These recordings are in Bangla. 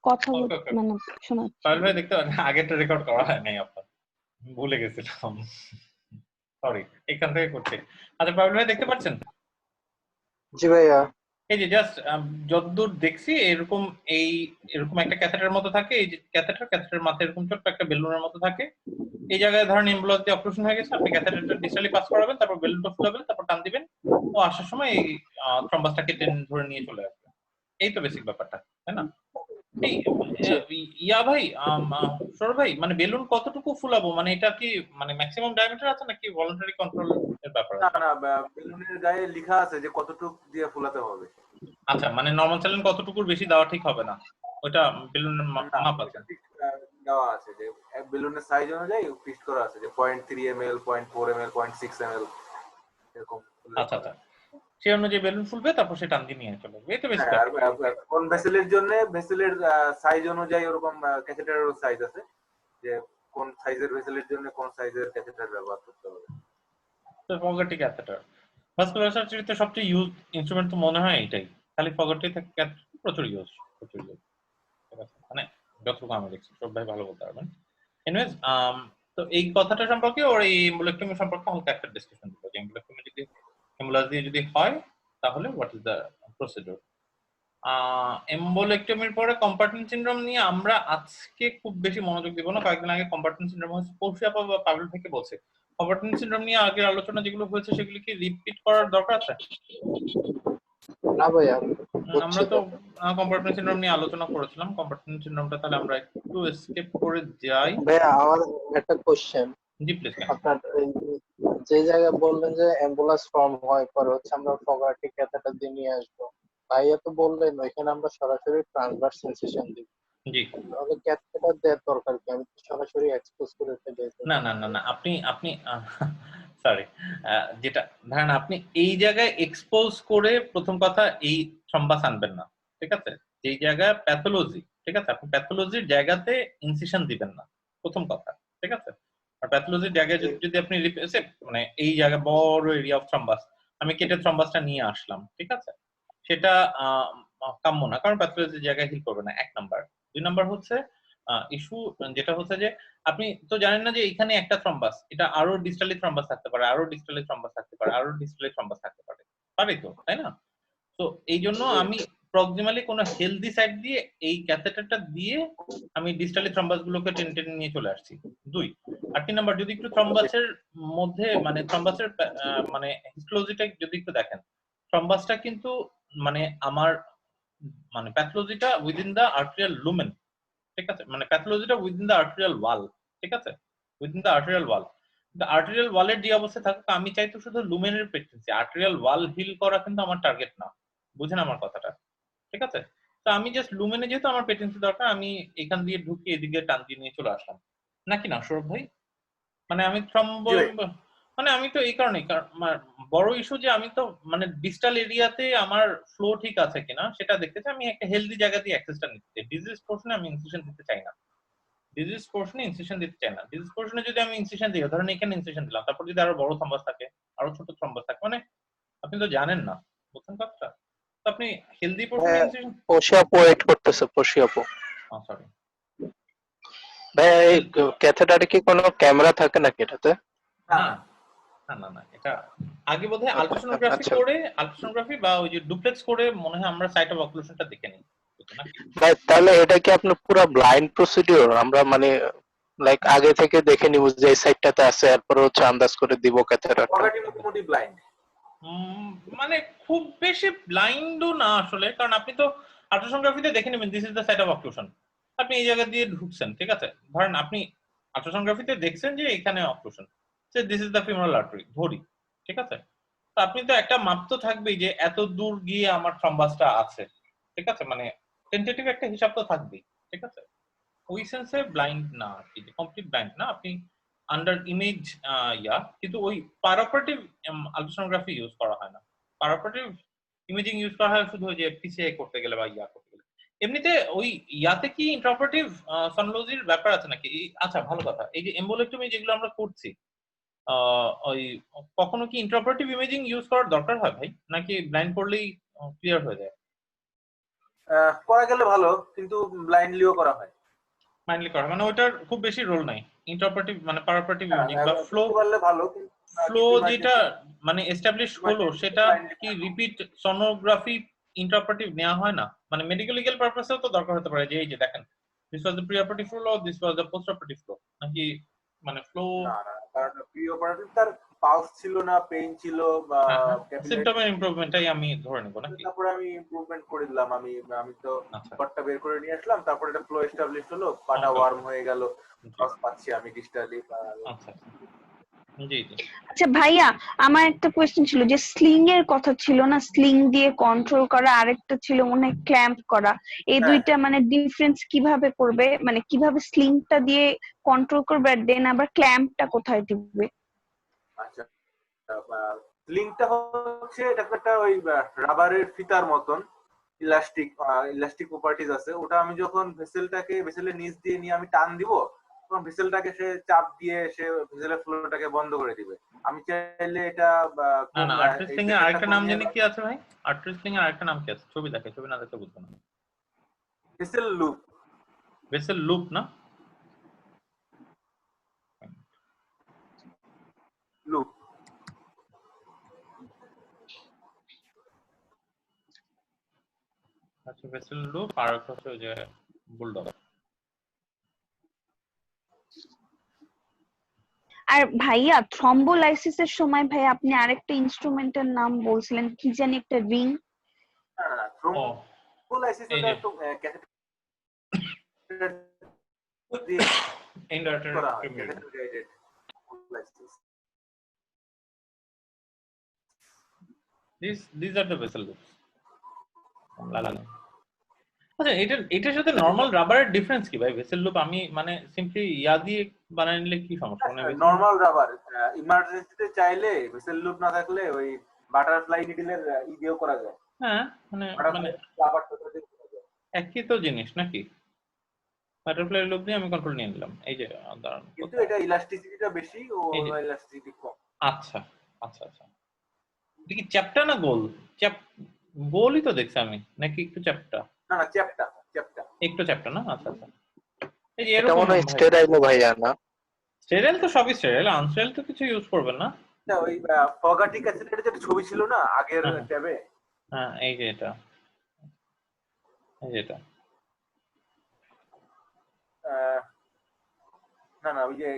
কথা ওকে ওকে মানে শোনা পারুল ভাই দেখতে আগেরটা রেকর্ড করা হয় নাই আপনার, ভুলে গেছিলাম, সরি, এখান থেকে করছি। আচ্ছা পারুল ভাই দেখতে পাচ্ছেন? জি ভাইয়া। এই যে জাস্ট যতদূর দেখছি এরকম এরকম একটা ক্যাথেটার মতো থাকে, এই যে ক্যাথেটার মাথায় এরকম ছোট্ট একটা বেলুনের মতো থাকে। এই জায়গায় ধরেন এমবুলাস দিয়ে অপারেশন হয়ে গেছে, আপনি ক্যাথেটারটা ডিস্টালি পাস করাবেন, তারপর বেলুনটা ফুলাবেন, তারপর টান দিবেন, ও আসার সময় এই থ্রম্বাসটাকে টেনে ধরে নিয়ে চলে আসবে। এই তো বেসিক ব্যাপারটা, তাই না? এই ইয়া ভাই, সৌরভ ভাই, মানে বেলুন কতটুকু ফুলাবো, মানে এটা কি মানে ম্যাক্সিমাম ডায়ামিটার আছে নাকি ভলান্টারি কন্ট্রোল এর ব্যাপার না আছে? না, বেলুনের গায়ে লেখা আছে যে কতটুক দিয়ে ফুলাতে হবে। আচ্ছা, মানে নরমাল স্যালাইন কতটুকুর বেশি দেওয়া ঠিক হবে না, ওটা বেলুনের মাপ আছে? দেওয়া আছে যে বেলুনের সাইজ অনুযায়ী ফিক্সড করা আছে যে 0.3 ml, 0.4 ml, 0.6 ml এরকম। আচ্ছা আচ্ছা, সেই অনুযায়ী বেলুন ফুলবে, তারপর সে টান দিয়ে নিয়ে চলে যাবে। এই তো বেশ আর কোন ভেসেলের জন্য ভেসেলের সাইজ অনুযায়ী ওরকম ক্যাথেটারেরও সাইজ আছে যে কোন সাইজের ভেসেলের জন্য কোন সাইজের ক্যাথেটার ব্যবহার করতে হবে। তো ফগাটি ক্যাথেটার ভাস্কুলার সার্জারিতে সবচেয়ে ইউজ ইনস্ট্রুমেন্ট তো মনে হয় এটাই, খালি ফগাটি থেকে ক্যাথেটার প্রচুর ইউজ। ঠিক আছে, মানে যতটুকু আমি দেখছি সব ভাই ভালো বলতে পারবেন। এনিওয়েজ, তো এই কথাটা সম্পর্কে ওর এই এমবুলেক্টমি সম্পর্কে হালকা একটা ডিসকাশন দিব, যে এমবুলেক্টমি যদি এমবুলাস দিয়ে যদি হয় তাহলে হোয়াট ইজ দ্য প্রসিডিউর। এমবোলেক্টমির পরে কম্পার্টমেন্ট সিনড্রোম নিয়ে আমরা আজকে খুব বেশি মনোযোগ দিব না। কয়েকদিন আগে কম্পার্টমেন্ট সিনড্রোম হচ্ছে, পরশু আপা বা পাবল থেকে বলছে কম্পার্টমেন্ট সিনড্রোম নিয়ে আগের আলোচনা যেগুলো হয়েছে সেগুলো কি রিপিট করার দরকার আছে? না ভাইয়া, আমরা তো কম্পার্টমেন্ট সিনড্রোম নিয়ে আলোচনা করেছিলাম। কম্পার্টমেন্ট সিনড্রোমটা তাহলে আমরা একটু স্কিপ করে যাই। ভাইয়া আমার একটা কোশ্চেন। G please. আপনার যে জায়গায় বললেন যে অ্যাম্বুলেন্স ফর্ম হয় পরে হচ্ছে আমরা ফগাটি ক্যাথেটার দিয়ে নিয়ে আসবো, ভাইয়া তো বললেন ওইখানে আমরা সরাসরি ট্রান্সভার্স সেন্সেশন দিই। জি, তাহলে ক্যাথেটার দেওয়ার দরকার কি? আমি তো সরাসরি এক্সপোজ করে ফেলে। না না না না, আপনি সরি, যেটা ধরেন আপনি এই জায়গায় এক্সপোজ করে প্রথম কথা এই থ্রম্বাস আনবেন না, ঠিক আছে? যেই জায়গায় প্যাথোলজি, ঠিক আছে, আপনি প্যাথোলজির জায়গাতে ইনসিশন দিবেন না, প্রথম কথা, ঠিক আছে? আর প্যাথোলজির জায়গায় যদি আপনি মানে এই জায়গায় বড় এরিয়া অফ থ্রম্বাস আমি কেটে থ্রম্বাসটা নিয়ে আসলাম, ঠিক আছে, সেটা কাম্য না, কারণ প্যাথোলজির জায়গায় হিল করবে না, এক নাম্বার। দুই নাম্বার হচ্ছে ইস্যু যেটা হচ্ছে যে আপনি তো জানেন না যে এখানে একটা থ্রম্বাস, এটা আরো ডিস্টালি থ্রম্বাস থাকতে পারে, আরো ডিস্টালি থ্রম্বাস থাকতে পারে, আরো ডিস্টালি থ্রম্বাস থাকতে পারে, পারে তো, তাই না? তো এই জন্য আমি প্রক্সিমালি কোনো হেলদি সাইড দিয়ে এই ক্যাথেটারটা দিয়ে আমি ডিস্টালি থ্রম্বাস গুলোকে টেনে টেনে নিয়ে চলে আসছি। দুই আর তিন নাম্বার, যদি একটু থ্রম্বাসের মধ্যে মানে থ্রম্বাসের মানে হিস্টোলজিটা যদি একটু দেখেন, থ্রম্বাসটা কিন্তু মানে আমার মানে প্যাথোলজিটা উইদিন দা আর্টেরিয়াল লুমেন, ঠিক আছে, মানে প্যাথোলজিটা উইদিন দা আর্টেরিয়াল ওয়াল, ঠিক আছে, উইদিন দা আর্টেরিয়াল ওয়াল। আর্টেরিয়াল ওয়ালের যে অবস্থা থাকুক, আমি চাই তো শুধু লুমেনের প্রেগন্যান্সি, আর্টেরিয়াল ওয়াল হিল করা কিন্তু আমার টার্গেট না, বুঝেন আমার কথাটা, ঠিক আছে? তো আমি জাস্ট লুমেনে যেহেতু আমার পেটেন্সি দরকার, আমি এখান দিয়ে ঢুকিয়ে এদিকে টান দিয়ে নিয়ে চলে আসলাম, নাকি না সৌরভ ভাই? মানে আমি মানে আমি তো এই কারণে বড় ইস্যু যে আমি তো মানে ডিস্টাল এরিয়াতে আমার ফ্লো ঠিক আছে কিনা সেটা দেখতে চাই, আমি একটা হেলদি জায়গা দিয়ে অ্যাক্সেসটা নিতে চাই। ডিজিজ পোর্শনে আমি ইনসিশন দিতে চাই না, ডিজিজ পোর্শনে ইনসিশন দিতে চাই না। ডিজিজ পোর্শনে যদি আমি ইনসিশন দিই, ধরেন এখানে ইনসিশন দিলাম, তারপর যদি আরো বড় থ্রম্বাস থাকে, আরো ছোট থ্রম্বাস থাকে, মানে আপনি তো জানেন না, বুঝছেন কথাটা? তো আপনি হেলদি পোর্শনে ইনসিশন পশিয়াপো ওয়েট করতেছে, পশিয়াপো। সরি ভাই এই ক্যাথেটারে কি কোনো ক্যামেরা থাকে নাকি এটাতে? না না না না, এটা আগে বোধহয় আলট্রাসোনোগ্রাফি আচ্ছা করে, আলট্রাসোনোগ্রাফি বা ওই যে ডুপ্লেক্স করে মনে হয় আমরা সাইট অফ অক্লুশনটা দেখে নিই, নাকি? ভাই তাহলে এটা কি আপনার পুরো ব্লাইন্ড প্রসিডিওর? আমরা মানে লাইক আগে থেকে দেখে নিব যে এই সাইডটাতে আছে, এরপর হচ্ছে আন্দাজ করে দিব ক্যাথেটারটা? ফগাটি মোটামুটি ব্লাইন্ড, মানে খুব বেশি ব্লাইন্ডও না আসলে, কারণ আপনি তো আলট্রাসোনোগ্রাফিতে দেখে নেবেন this is the site of occlusion, আপনি এই জায়গা দিয়ে ঢুকছেন, ঠিক আছে, ধরেন আপনি আলট্রাসোনোগ্রাফিতে দেখছেন যে এখানে occlusion, say this is the femoral artery, ধরি, ঠিক আছে, তো আপনি তো একটা মাপ তো থাকবেই যে এত দূর গিয়ে আমার থ্রম্বাসটা আছে, ঠিক আছে, মানে টেন্টেটিভ একটা হিসাব তো থাকবেই, ঠিক আছে? ওই সেন্সে ব্লাইন্ড না আর কি, কমপ্লিট ব্লাইন্ড না আপনি, আন্ডার ইমেজ কিন্তু ওই পারাপারেটিভ আলট্রাসোনোগ্রাফি ইউজ করা হয় না, পারাপারেটিভ ইমেজিং ইউজ করা হয় শুধু ওই যে পিসিআই করতে গেলে বা করতে গেলে। এমনিতে ওই ইয়াতে কি ইন্টারপ্রেটিভ সনোলজির ব্যাপার আছে নাকি? আচ্ছা ভালো কথা, এই যে এম্বোলেক্টমি যেগুলো আমরা করছি ওই কখনো কি ইন্টারপ্রেটিভ ইমেজিং ইউজ করার দরকার হয় ভাই, নাকি ব্লাইন্ড করলেই ক্লিয়ার হয়ে যায়? করা গেলে ভালো, কিন্তু ব্লাইন্ডলিও করা হয়। মাইন্ডলি করা মানে ওটার খুব বেশি রোল নাই, ইন্টারপ্রেটিভ মানে পারপারেটিভ ইমেজিং বা ফ্লো, বুঝতে পারলে ভালো, কিন্তু ফ্লো কিন্তু যেটা ইমার্জেন্সি মানে এস্টাবলিশ হলো সেটা কি রিপিট সনোগ্রাফি ইন্টারপ্রেটিভ নেওয়া হয় না, মানে মেডিকেল লিগ্যাল পারপাসেও তো দরকার হতে পারে যে এই যে দেখেন this was the pre operative flow, this was the post operative flow, নাকি মানে ফ্লো। না না, কারণ প্রি অপারেটিভ তার পালস ছিল না, পেইন ছিল বা হ্যাঁ হ্যাঁ, ক্যাপিলারি। সিম্পটমের ইমপ্রুভমেন্টটাই আমি ধরে নেব নাকি। তারপরে আমি ইমপ্রুভমেন্ট করে দিলাম, আমি আমি তো আচ্ছা পটটা বের করে নিয়ে আসলাম, তারপরে এটা ফ্লো এস্টাবলিশ হলো, পাটা ওকে ওয়ার্ম হয়ে গেল, জি ক্রস পাচ্ছি আমি ডিস্টালি। আচ্ছা জি জি। আচ্ছা ভাইয়া, আমার একটা কোয়েশ্চেন ছিল যে স্লিং এর কথা ছিল না, স্লিং দিয়ে কন্ট্রোল করা, আরেকটা ছিল মনে হয় ক্ল্যাম্প করা, এই হ্যাঁ দুইটা মানে ডিফারেন্স কিভাবে করবে, মানে কিভাবে স্লিংটা দিয়ে কন্ট্রোল করবে আর দেন আবার ক্ল্যাম্পটা কোথায় দিবে? আচ্ছা, লিঙ্কটা হচ্ছে এটা একটা ওই রাবারের ফিতার মতন, ইলাস্টিক ইলাস্টিক প্রপার্টিজ আছে। ওটা আমি যখন ভেসেলের নিচ দিয়ে নিয়ে আমি টান দিব, তখন ভেসেলটাকে সে চাপ দিয়ে সে ভেসেলের ফ্লোটাকে বন্ধ করে দিবে। আমি চাইলে এটা না না, আর্টিস্ট এই স্লিং এর প্রেসারটা আরেকটা নাম কমিয়ে জানি কি আছে ভাই? আর্টিস্ট স্লিং এর আরেকটা নাম কি আছে? ছবি দেখে, ছবি না দেখে বুঝবো না। Vessel loop. ভেসেল লুপ না? লুপ আচ্ছা ভেসেল লুপ, আর একটা হচ্ছে ওই যে বুলডগ। আর ভাইয়া থ্রম্বোলাইসিসের সময় ভাই আপনি আরেকটা ইনস্ট্রুমেন্টের নাম বলছিলেন, কি জানি একটা রিং। না না, ও থ্রোম্বোলাইসিস এই ওটা যে তো ক্যাথেটার দিয়ে ইন্ডাক্টর করা হয়, catheter guided thrombolysis. these are the vessel loops. আচ্ছা এটার সাথে নরমাল রাবারের ডিফারেন্স কি ভাই? ভেসেল লুপ আমি মানে সিম্পলি ইয়া দিয়ে বানাই নিলে কি সমস্যা? মানে নরমাল রাবার ইমার্জেন্সিতে চাইলে ভেসেল লুপ না থাকলে ওই বাটারফ্লাই নিডলের দিয়েও করা যায়। হ্যাঁ মানে মানে রাবারটা দিয়ে করা যায়। একই তো জিনিস নাকি? বাটারফ্লাই লুপ দিয়ে আমি কন্ট্রোল নিয়ে নিলাম, এই যে দাঁড়ান কিন্তু কোথায়? এটা ইলাস্টিসিটিটা বেশি, ও এই যে ইলাস্টিসিটি কম। আচ্ছা আচ্ছা আচ্ছা, এটা কি চ্যাপ্টা না গোল? গোলই তো দেখছি আমি, নাকি একটু চ্যাপ্টা? না না, চ্যাপ্টা চ্যাপ্টা। একটু চ্যাপ্টা না? আচ্ছা আচ্ছা, এই যে এটা এরকম মনে হয় ভাই। স্টেরাইল ভাইয়া না? স্টেরাইল তো সবই স্টেরাইল, আনস্টেরাইল তো কিছু ইউজ করবেন না। ওই ফগাটিক অ্যাসিডের যেটা ছবি ছিল না আগের হ্যাঁ ট্যাবে, হ্যাঁ, এই যে এটা, এই যে এটা। না না, ওই যে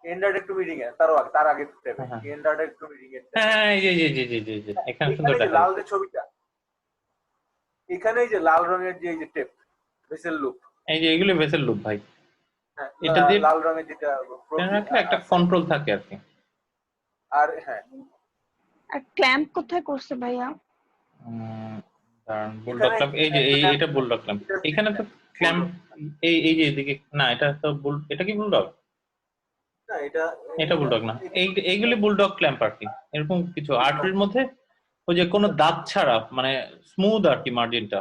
এন্ডারডেক্টমি রিং এর তার আগের ট্যাবে হ্যাঁ এন্ডারডেক্টমি রিং এর হ্যাঁ, এই যে জি জি জি জি জি, এখানে এখানে সুন্দর যে দেখা লাল যাচ্ছে। যে ছবিটা, এখানে যে লাল রঙের যে এই যে টেপ ভেসেল লুপ, এই যে এগুলো ভেসেল লুপ ভাই, হ্যাঁ এটা দিয়ে লাল রঙের যেটা রাখলে একটা আছে। কন্ট্রোল থাকে আর কি। আর হ্যাঁ, আর ক্ল্যাম্প কোথায় করছে ভাইয়া? কারণ বুলডগ ক্ল্যাম্প, এই যে এটা বুলডগ ক্ল্যাম্প, এখানে তো ক্ল্যাম্প এই এই যে এদিকে না, এটা তো এটা কি বুলডগ? না এটা এটা বুলডগ না, এইগুলি বুলডগ ক্ল্যাম্প আর কি। এরকম কিছু আর্টারির মধ্যে ওই যে কোনো দাগ ছাড়া মানে স্মুথ আর কি মার্জিনটা,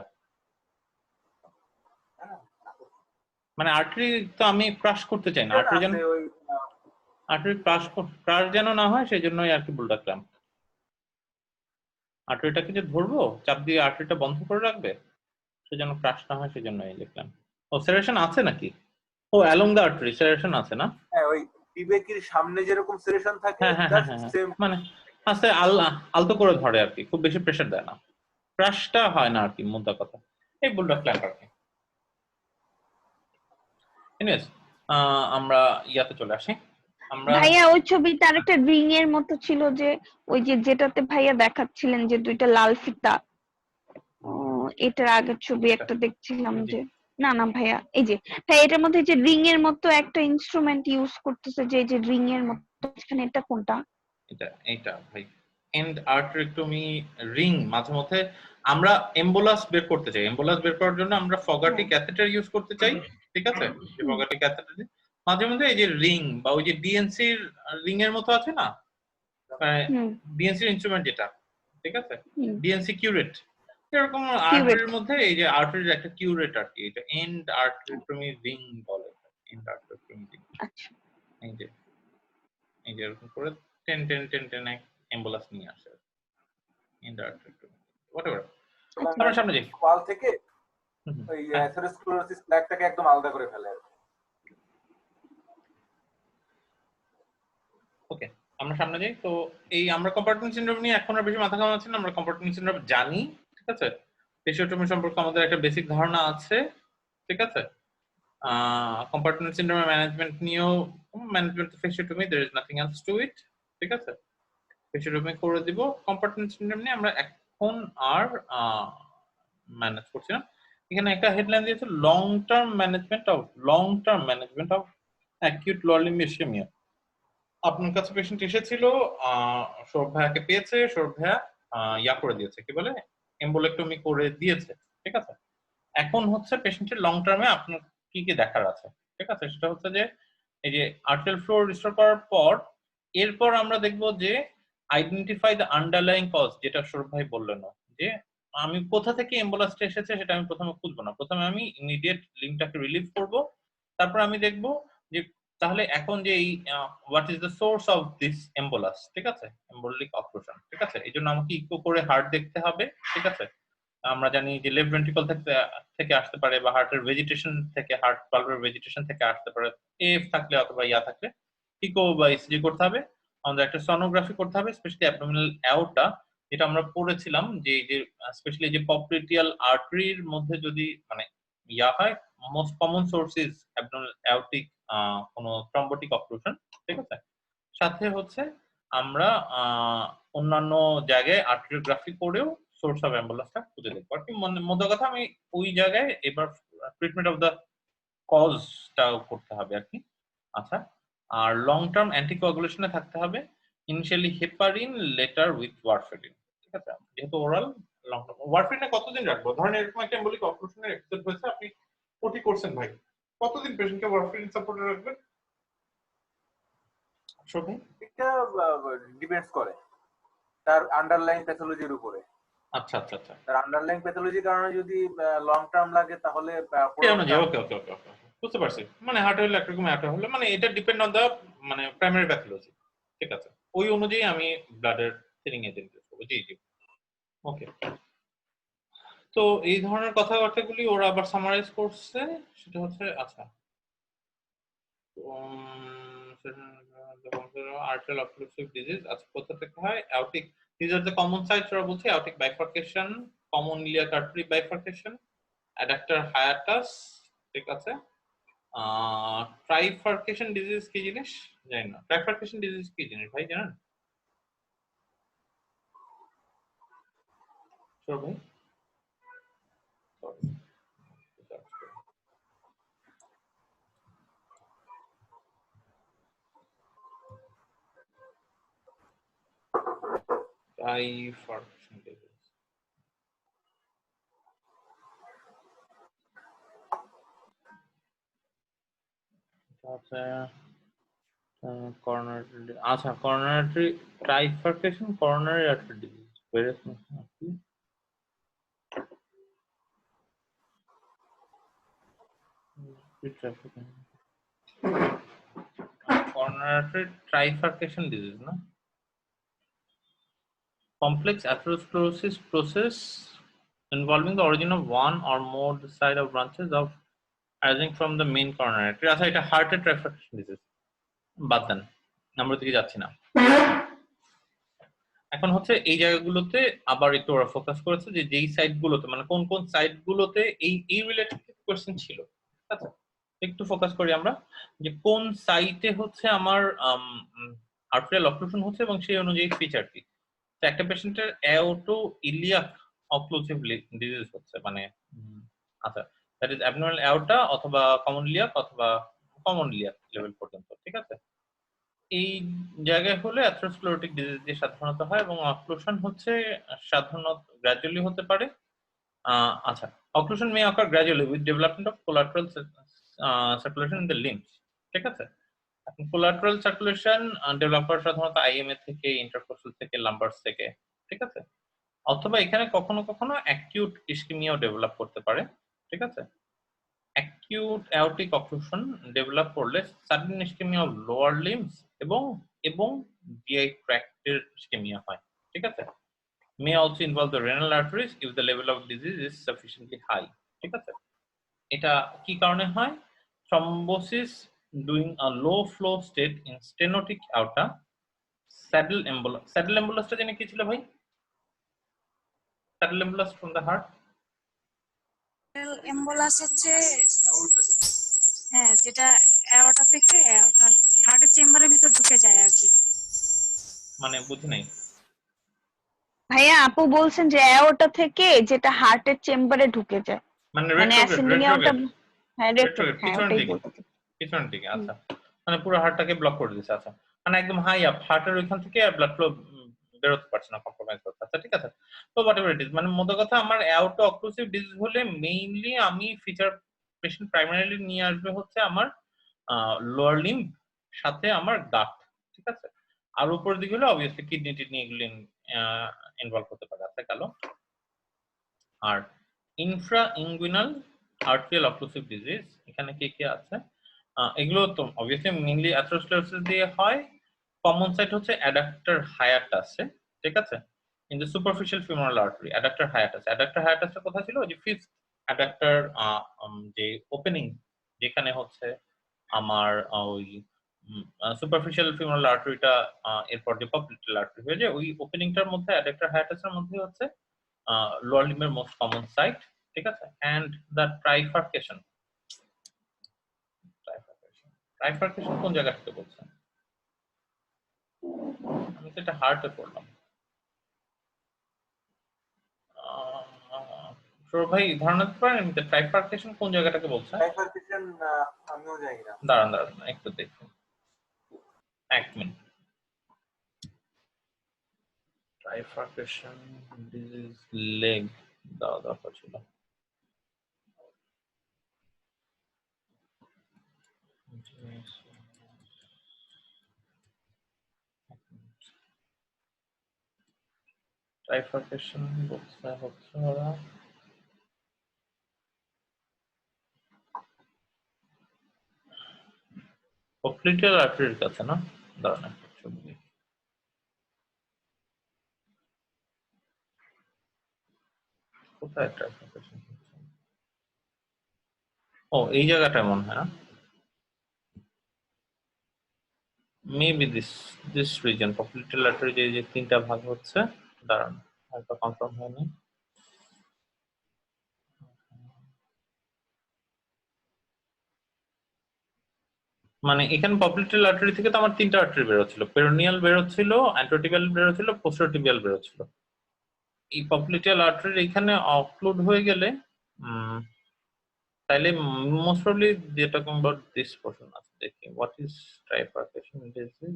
মানে আর্টারি তো আমি ক্রাশ করতে চাই না, আর্টারি যেন, ওই আর্টারি ক্রাশ যেন না হয় সেই জন্যই আর কি বুলডগ ক্ল্যাম্প। আর্টারিটাকে যে ধরবো চাপ দিয়ে আর্টারিটা বন্ধ করে রাখবে, সেজন্য ক্রাশ না হয় সেজন্য এই দেখলাম। ও সেরেশন আছে নাকি? ও অ্যালং দ্য আর্টারি সেরেশন আছে না? হ্যাঁ ওই বিবেকের সামনে যেরকম সেরেশন থাকে, হ্যাঁ হ্যাঁ হ্যাঁ হ্যাঁ, সেম। মানে আস্তে আলতো করে ধরে আর কি, খুব বেশি প্রেসার দেয় না, ক্রাশটা হয় না আর কি, মোদ্দা কথা। এই বুলডগ ক্ল্যাম্প আর কি। এনিওয়েজ আমরা ইয়াতে চলে আসি। আমরা ভাইয়া ওই ছবিতে আরেকটা রিং এর মতো ছিল, যে ওই যে যেটাতে ভাইয়া দেখাচ্ছিলেন যে দুইটা লাল ফিতা, এটার আগের ছবি একটা দেখছিলাম যে, না না ভাইয়া এই যে ভাই এটার মধ্যে যে রিং এর মতো একটা ইনস্ট্রুমেন্ট ইউজ করতেছে, যে যে রিং এর মতো, এখানে এটা কোনটা? এটা ভাই এন্ড আর্টারেক্টমি রিং। মাঝে মধ্যে আমরা এম্বোলাস বের করতে চাই, এম্বোলাস বের করার জন্য আমরা ফগাটি ক্যাথেটার ইউজ করতে চাই, ঠিক আছে? ফগাটি ক্যাথেটার মাঝে মধ্যে এই যে রিং বা ওই যে ডিএনসির রিং এর মতো আছে না, ডিএনসির ইনস্ট্রুমেন্ট যেটা, ঠিক আছে? ডিএনসি কিউরেট, এরকম আর্টারির মধ্যে এই যে আর্টারির একটা কিউরেট আর কি, এটা এন্ড আর্টারেক্টমি রিং বলে, এন্ড আর্টারেক্টমি রিং। আচ্ছা, এই যে এরকম করে টেন এম্বুলান্স নিয়ে আসে, হোয়াটএভার। আমরা সামনে যাই। ওয়াল থেকে হুম, হুম, ওই হ্যাঁ। অ্যাথেরোস্ক্লেরোসিস প্ল্যাকটাকে একদম আলাদা করে ফেলে। ওকে, আমরা সামনে যাই। তো এই আমরা কম্পার্টমেন্ট সিনড্রোম নিয়ে এখন আর বেশি মাথা ঘামাচ্ছি না, আমরা কম্পার্টমেন্ট সিনড্রোম জানি, ঠিক আছে। পেশিওটমি সম্পর্কে আমাদের একটা বেসিক ধারণা আছে, ঠিক আছে। কম্পার্টমেন্ট সিনড্রোমের ম্যানেজমেন্ট নিয়েও, management fasciotomy, there is nothing else to it, ঠিক আছে। পেশিওটমি করে দিব। কম্পার্টমেন্ট সিনড্রোম নিয়ে আমরা এখন আর ম্যানেজ করছি না। এখানে একটা হেডলাইন দিয়েছে long term management of acute lower limb ischaemia. আপনার কাছে পেশেন্ট এসেছিল, সৌরভ ভাইয়াকে পেয়েছে, সৌরভ ভাইয়া ইয়া করে দিয়েছে, কি বলে, এম্বোলেক্টমি করে দিয়েছে, ঠিক আছে। এখন হচ্ছে পেশেন্টের লং টার্মে আপনার কি কি দেখার আছে, ঠিক আছে। সেটা হচ্ছে যে এই যে আর্টেরিয়াল ফ্লো রিস্টোর করার পর এরপর আমরা দেখব যে আইডেন্টিফাই দ্য আন্ডারলাইং কজ, যেটা সৌরভ ভাই বললেন, যে আমি কোথা থেকে এম্বোলাসটা এসেছে সেটা আমি প্রথমে খুঁজবো না, প্রথমে আমি ইমিডিয়েট লিম্বটাকে রিলিভ করব। তারপর আমি দেখব যে তাহলে এখন যে এই what is the source of this embolus, ঠিক আছে, এম্বোলিক অক্লুশন, ঠিক আছে। এই জন্য আমাকে ইকো করে হার্ট দেখতে হবে, ঠিক আছে। আমরা জানি যে লেফট ভেন্ট্রিকল থেকে আসতে পারে, বা হার্টের ভেজিটেশন থেকে, হার্ট ভালভের ভেজিটেশন থেকে আসতে পারে, এফ থাকলে অথবা ইয়া থাকলে ইকো বা ইসিজি করতে হবে। আমাদের একটা সোনোগ্রাফি করতে হবে, স্পেশালি অ্যাবডোমিনাল অ্যাওর্টা, যেটা আমরা পড়েছিলাম যে স্পেশালি যে পপলিটিয়াল আর্টারির মধ্যে যদি মানে ইয়া হয়, most common source is abdominal aortic কোনো থ্রম্বোটিক অক্লুশন, ঠিক আছে। সাথে হচ্ছে আমরা অন্যান্য জায়গায় আর্টেরিওগ্রাফি করেও সোর্স অফ অ্যাম্বুলেন্সটা খুঁজে দেখবো আর কি। মধ্যে কথা আমি ওই জায়গায় এবার ট্রিটমেন্ট অফ দ্য কজটাও করতে হবে আর কি। আচ্ছা, আর লং টার্ম অ্যান্টিকোয়াগুলেশনে থাকতে হবে initially heparin, letter with warfarin, ঠিক আছে। যেহেতু ওরাল, লং টার্ম ওয়ারফেরিনে কতদিন রাখবো? ধরেন এরকম একটা এম্বলিক অক্লুশনের এপিসোড হয়েছে, আপনি ওটি করছেন ভাই, কতদিন পেশেন্টকে ওয়ারফেরিন সাপোর্টে রাখবেন? সবই এটা ডিপেন্ডস করে তার আন্ডারলাইং প্যাথোলজির উপরে। আচ্ছা আচ্ছা আচ্ছা, তার আন্ডারলাইং প্যাথোলজির কারণে যদি লং টার্ম লাগে তাহলে ওকে ওকে ওকে ওকে, বুঝতে পারছি। মানে হার্ট হলে একরকম, হার্ট হলে মানে এটা ডিপেন্ড অন দা মানে প্রাইমারি প্যাথোলজি, ঠিক আছে। ওই অনুযায়ী আমি ব্লাডের থিনিং এজেন্ট ইউজ করব। জি জি, ওকে। তো এই ধরনের কথাবার্তাগুলি ওরা আবার সামারাইজ করছে, সেটা হচ্ছে আচ্ছা আর্টেরিয়াল অক্লুসিভ ডিজিজ, আচ্ছা কোথা থেকে হয়? Aortic, this are the common sites. ওরা বলছে aortic bifurcation, common iliac artery bifurcation, adductor hiatus, ঠিক আছে। ট্রাইফার্কেশন ডিজিজ কি জিনিস জানি না। ট্রাইফার্কেশন ডিজিজ কি জিনিস ভাই জানেন? সর ভাই, ট্রাইফার্কেশন ডিজিজ আচ্ছা, coronary, আচ্ছা coronary trifurcation, coronary artery disease, various coronary trifurcation disease, না? Complex atherosclerosis process involving the origin of one or more side of branches of arising from the main coronary artery. আচ্ছা, এটা হার্টের trifurcation disease, বাদ দেন, আমরা দিকে যাচ্ছি না। এখন হচ্ছে এই জায়গাগুলোতে আবার একটু ওরা ফোকাস করেছে যে যেই সাইট গুলোতে মানে কোন কোন সাইট গুলোতে এই রিলেটেড কোশ্চেন ছিল। আচ্ছা, একটু ফোকাস করি আমরা যে কোন সাইটে হচ্ছে আমার আর্টেরিয়াল অক্লুশন হচ্ছে এবং সেই অনুযায়ী ফিচার কি। তো একটা পেশেন্টের অ্যাওটো ইলিয়াক অক্লুসিভ ডিজিজ হচ্ছে মানে আচ্ছা, দ্যাট ইজ অ্যাবনর্মাল অ্যাওটা অথবা কমন ইলিয়াক অথবা কমন ইলিয়াক লেভেল পর্যন্ত, ঠিক আছে। এই জায়গায় হলে অ্যাথেরোস্ক্লেরোটিক ডিজিজ দিয়ে সাধারণত হয় এবং অক্লুশন হচ্ছে সাধারণত গ্র্যাজুয়ালি হতে পারে। আচ্ছা, occlusion May ochre gradually with development of collateral circulation in the limbs, ঠিক আছে। এখন কোলাটারাল সার্কুলেশন ডেভেলপ করা সাধারণত আইএমএ থেকে, ইন্টারকোস্টাল থেকে, লাম্বারস থেকে, ঠিক আছে। অথবা এখানে কখনো কখনো অ্যাকিউট ইসকেমিয়াও ডেভেলপ করতে পারে, ঠিক আছে। অ্যাকিউট অ্যাওর্টিক অক্লুশন ডেভেলপ করলে sudden ischaemia of lower limbs এবং এবং জিআই ট্র্যাক্টের ইসকেমিয়া হয়, ঠিক আছে। may also involve the renal arteries if the level of disease is sufficiently high. ঠিক আছে, এটা কি কারণে হয়? Thrombosis during a low flow state in stenotic aorta, saddle embolus. Saddle embolus টা জেনে কি ছিল ভাই? Saddle embolus from the heart. Embolus হচ্ছে হ্যাঁ যেটা অ্যাওর্টা থেকে আপনার হার্টের চেম্বারের ভিতর ঢুকে যায় আর কি। মানে বুঝি নাই। ভাইয়া আপু বলছেন যে অ্যাওর্টা থেকে যেটা হার্টের চেম্বারে ঢুকে যায়, মানে মানে অ্যাসেন্ডিং অ্যাওর্টা। হ্যাঁ রেট্রো, হ্যাঁ পিছনের ওটাই দিকে, বলতে চাই। পিছনের দিকে। আচ্ছা, মানে পুরো হার্টটাকে ব্লক করে দিচ্ছে। আচ্ছা, মানে একদম হাই আপ হার্টের ওইখান থেকে ব্লাড ফ্লো বেরোতে পারছে না, কম্প্রোমাইজ করতে। আচ্ছা ঠিক আছে, তো হোয়াটএভার ইট ইজ, মানে মোদ্দা কথা আমার অ্যাওর্টা অক্লুসিভ ডিজিজ হলে মেইনলি আমি ফিচার পেশেন্ট প্রাইমারিলি নিয়ে আসবে হচ্ছে আমার লোয়ার লিম্ব সাথে আমার গাট, ঠিক আছে। আর উপরের দিকে হলে অবভিয়াসলি কিডনি টিডনি এগুলি ইনভলভ হতে পারে। আচ্ছা গেল। আর infra inguinal arterial occlusive disease, এখানে কি কি আছে? এগুলো তো অবভিয়াসলি মেইনলি অ্যাথেরোস্ক্লেরোসিস দিয়ে হয়। কমন সাইট হচ্ছে অ্যাডাক্টর হায়াটাসে, ঠিক আছে, in the superficial femoral artery. Adductor hiatus, adductor হায়াটাসটা কোথায় ছিল? ওই যে ফিফথ অ্যাডাক্টর যে ওপেনিং যেখানে হচ্ছে আমার ওই সুপারফিশিয়াল ফিমোরাল আর্টারিটা এরপর যে পপলিটাল আর্টারি হয়ে যায়, ওই ওপেনিংটার মধ্যে অ্যাডাক্টর হায়াটাসের মধ্যে হচ্ছে লোয়ার লিম্বের মোস্ট কমন সাইট, ঠিক আছে। এন্ড দ্য ট্রাইফার্কেশন, ট্রাইফার্কেশন কোন জায়গা থেকে বলছে? আমি তো এটা হার্টে পড়লাম। সৌরভ ভাই ধারণা দিতে পারেন যে ট্রাইফার্কেশন কোন জায়গাটাকে বলছে? ট্রাইফার্কেশন আমিও জানি না। দাঁড়ান দাঁড়ান একটু দেখুন, এক মিনিট। ট্রাইফার্কেশন ডিজিজ লেগ দেওয়া দরকার ছিল। ট্রাইফার্কেশন বলছে হচ্ছে ওরা পপলিটাল আর্টারির কাছে না? দাঁড়ান একটা ছবি দেখি। কোথায় ট্রাইফার্কেশন? ও এই জায়গাটা মনে হয় না? মেবি দিস রিজন পপলিটাল আর্টারি যে তিনটা ভাগ হচ্ছে। দাঁড়ান হয়তো কনফার্ম হয়নি। মানে এখানে পপলিটাল আর্টারি থেকে তো আমার তিনটা আর্টারি বেরোচ্ছিল, পেরোনিয়াল বেরোচ্ছিল, অ্যান্টোটিবিয়াল বেরোচ্ছিল, পোস্টেরোটিবিয়াল বেরোচ্ছিল। এই পপলিটাল আর্টারি এখানে অক্লুড হয়ে গেলে তাইলে মোস্ট প্রবাবলি যেটা টকিং অ্যাবাউট দিস পোরশন আছে। দেখি হোয়াট ইজ ট্রাইফার্কেশন ডিজিজ।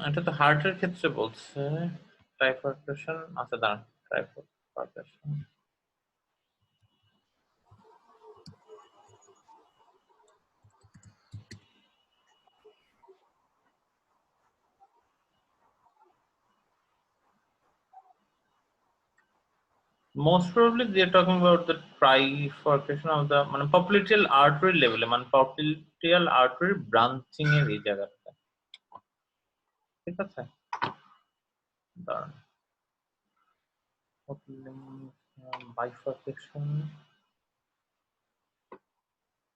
এটা তো হার্টের ক্ষেত্রে বলছে ট্রাইফার্কেশন। আচ্ছা দাঁড়ান, ট্রাইফার্কেশন most probably they are talking about the trifurcation of the মানে popliteal artery level এ, মানে popliteal artery branching এর এই জায়গাটা, ঠিক আছে। দাঁড়ান bifurcation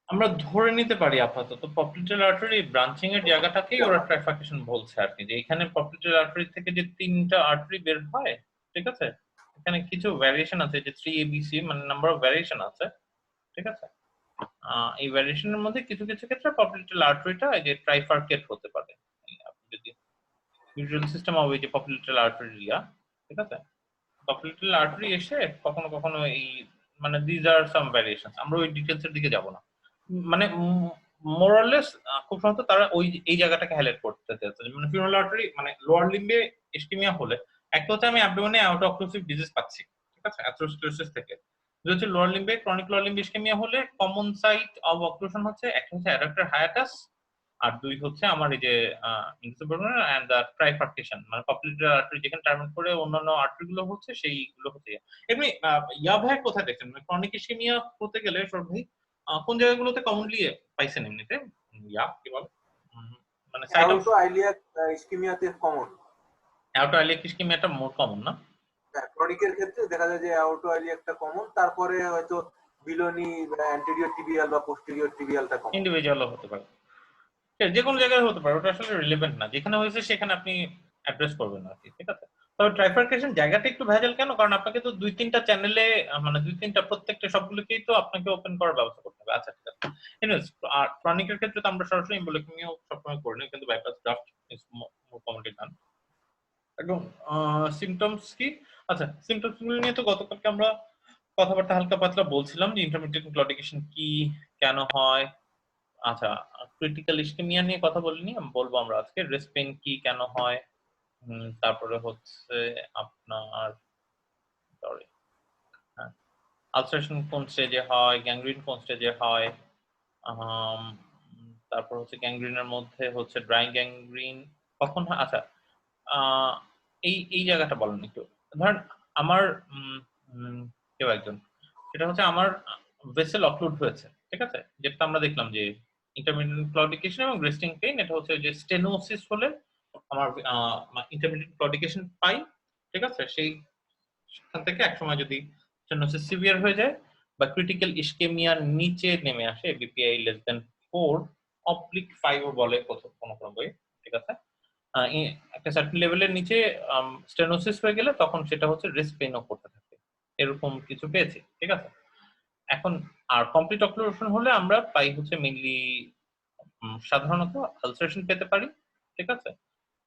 আমরা ধরে নিতে পারি আপাতত পপলিটাল আর্টারি ব্রাঞ্চিং এর জায়গাটাকেই ওরা ট্রাইফার্কেশন বলছে আর কি, যে এখানে পপলিটাল আর্টারি থেকে যে তিনটা আর্টারি বের হয়, ঠিক আছে। এখানে কিছু ভ্যারিয়েশন আছে, যে 3ABC মানে নাম্বার অফ ভ্যারিয়েশন আছে, ঠিক আছে। এই ভ্যারিয়েশনের মধ্যে কিছু কিছু ক্ষেত্রে পপলিটাল আর্টারিটা এই যে ট্রাইফার্কেট হতে পারে। আপনি যদি ইউজুয়াল সিস্টেম হবে যে পপলিটাল আর্টারিয়া, ঠিক আছে, পপলিটাল আর্টারি এসে কখনো কখনো এই মানে দিস আর সাম ভ্যারিয়েশনস, আমরা ওই ডিটেইলস এর দিকে যাব না। মানে মোরালেস খুব সম্ভবত তারা ওই এই জায়গাটাকে হাইলাইট করতে চাইছে, মানে ফিমোরাল আর্টারি মানে লোয়ার লিম্বে ইসকেমিয়া হলে একটা হচ্ছে আমি অ্যাবডোমেনে আউট অক্লুসিভ ডিজিজ পাচ্ছি, ঠিক আছে, অ্যাথেরোস্ক্লেরোসিস থেকে। দুই হচ্ছে লোয়ার লিম্বে ক্রনিক লোয়ার লিম্ব ইসকেমিয়া হলে কমন সাইট অফ অক্লুশন হচ্ছে একটা হচ্ছে অ্যাডাক্টর হায়াটাস, আর দুই হচ্ছে আমার এই যে ইনসুবর্নাল এন্ড দা ট্রাইফার্কেশন, মানে পপলিটাল আর্টারি যেখানে টার্মিনেট করে অন্যান্য আর্টারি গুলো হচ্ছে সেইগুলো হচ্ছে। এমনি ইয়া ভাই কোথায় দেখছেন মানে ক্রনিক ইসকেমিয়া হতে গেলে সব ভাই কোন জায়গাগুলোতে কমনলি পাইছেন এমনিতে? ইয়া কি বলে মানে সাইট অফ অ্যাওর্টো আইলিয়াক ইসকেমিয়াতে কমন। অ্যাওটোআইলিয়াক ইস্কেমিয়াটা মোর কমন না? ক্রনিকের ক্ষেত্রে দেখা যায় যে অ্যাওটোআইলিয়া একটা কমন, তারপরে হয়তো বিলোনি অ্যান্টেরিয়র টিবিয়াল বা পোস্টেরিয়র টিবিয়ালটা কমন। ইন্ডিভিজুয়ালও হতে পারে, যে কোনো জায়গায় হতে পারে, ওটা আসলে রিলেভেন্ট না, যেখানে হয়েছে সেখানে আপনি অ্যাড্রেস করবেন আর কি, ঠিক আছে। তবে ট্রাইফারকেশন জায়গাটা একটু ভেজাল কেন, কারণ আপনাকে তো 2-3টা চ্যানেলে মানে 2-3টা প্রত্যেকটা সবগুলোকেই তো আপনাকে ওপেন করার ব্যবস্থা করতে হবে। আচ্ছা ঠিক আছে। এনিওয়েজ, আর ক্রনিকের ক্ষেত্রে তো আমরা সরাসরি এম্বোলেক্টমিও সবসময় করি না, কিন্তু bypass graft is more commonly done. একদম সিমটমস কি? আচ্ছা, সিমটমস গুলো নিয়ে তো গতকালকে আমরা কথাবার্তা হালকা পাতলা বলছিলাম যে ইন্টারমিডিয়েট ক্লডিকেশন কি, কেন হয়। আচ্ছা, ক্রিটিক্যাল ইস্কেমিয়া নিয়ে কথা বলিনি, বলবো আমরা আজকে। রেস্ট পেইন কি, কেন হয়, তারপরে হচ্ছে আপনার সরি হ্যাঁ আলসারেশন কোন স্টেজে হয়, গ্যাংগ্রিন কোন স্টেজে হয়, তারপর হচ্ছে গ্যাংগ্রিনের মধ্যে হচ্ছে ড্রাই গ্যাংগ্রিন কখন হয়। আচ্ছা, এই এই জায়গাটা বলেন একটু। ধরেন আমার কেউ একজন, সেটা হচ্ছে আমার ভেসেল অক্লুড হয়েছে, ঠিক আছে, যেটা আমরা দেখলাম যে ইন্টারমিডিয়েট ক্লডিকেশন এবং রেস্টিং পেইন, এটা হচ্ছে যে স্টেনোসিস হলে আমার ইন্টারমিডিয়েট ক্লডিকেশন পাই, ঠিক আছে। সেইখান থেকে একসময় যদি স্টেনোসিস সিভিয়ার হয়ে যায় বা ক্রিটিক্যাল ইস্কেমিয়ার নিচে নেমে আসে, বিপিআই লেস দেন 4/5 বলে কোনো কোনো বই, ঠিক আছে, একটা সার্টেন লেভেলের নিচে স্টেনোসিস হয়ে গেলে তখন সেটা হচ্ছে রেস্ট পেইনও করতে থাকে, এরকম কিছু পেয়েছি, ঠিক আছে। এখন আর কমপ্লিট অক্লুশন হলে আমরা পাই হচ্ছে মেইনলি সাধারণত আলসারেশন পেতে পারি, ঠিক আছে,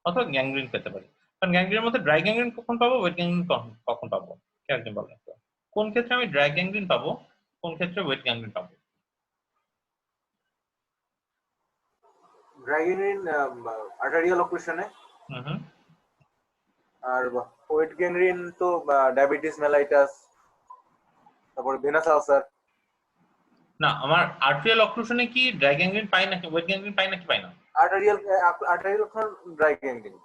অথবা গ্যাংগ্রিন পেতে পারি। কারণ গ্যাংগ্রিনের মধ্যে ড্রাই গ্যাংগ্রিন কখন পাবো, ওয়েট গ্যাংগ্রিন কখন পাবো, কে একজন বলেন তো? কোন ক্ষেত্রে আমি ড্রাই গ্যাংগ্রিন পাবো, কোন ক্ষেত্রে ওয়েট গ্যাংগ্রিন পাবো? ড্রাই গ্যাংগ্রিন আর্টারিয়াল অক্লুশনে, হুম। আর ওয়েট গ্যাংগ্রিন তো ডায়াবেটিস মেলাইটাস, তারপরে ভেনাস আলসার। না, আমার আর্টেরিয়াল অক্লুশনে কি ড্রাই গ্যাংগ্রিন পাই নাকি ওয়েট গ্যাংগ্রিন পাই নাকি পাই না? Arterial dry gangrene.